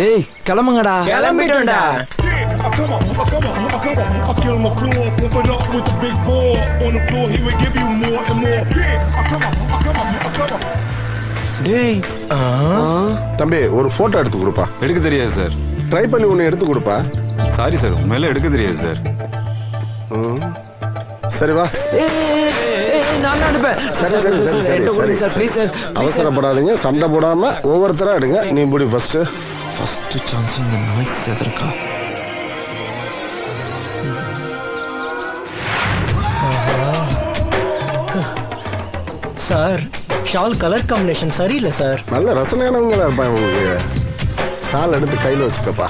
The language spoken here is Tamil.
ஏய் கிளம்புங்கடா. கிளம்பிட்டோம்டா. டேய் தம்பி ஒரு போட்டோ எடுத்து கொடுப்பா. எடுக்க தெரியாது சார். ட்ரை பண்ணி ஒன்று எடுத்து கொடுப்பா. சாரி சார், உண்மையில எடுக்க தெரியாது சார். சரி வா. நான் எடுப்பேன். சரி சரி சரி சரி சரி சார் ப்ளீஸ் சார். அவசரப்படாதீங்க, சண்டை போடாம ஒவ்வொருத்தரா எடுங்க. நீ முடி ஃபர்ஸ்ட். ஃபர்ஸ்ட் சான்ஸ் இந்த நாய் சேதறக்கா. சார் ஷால் கலர் காம்பினேஷன் சரியில்லை சார். நல்ல ரசனையானவங்களா இருப்பாங்க உங்களுக்கு. சால் எடுத்து கையில் வச்சுக்கப்பா.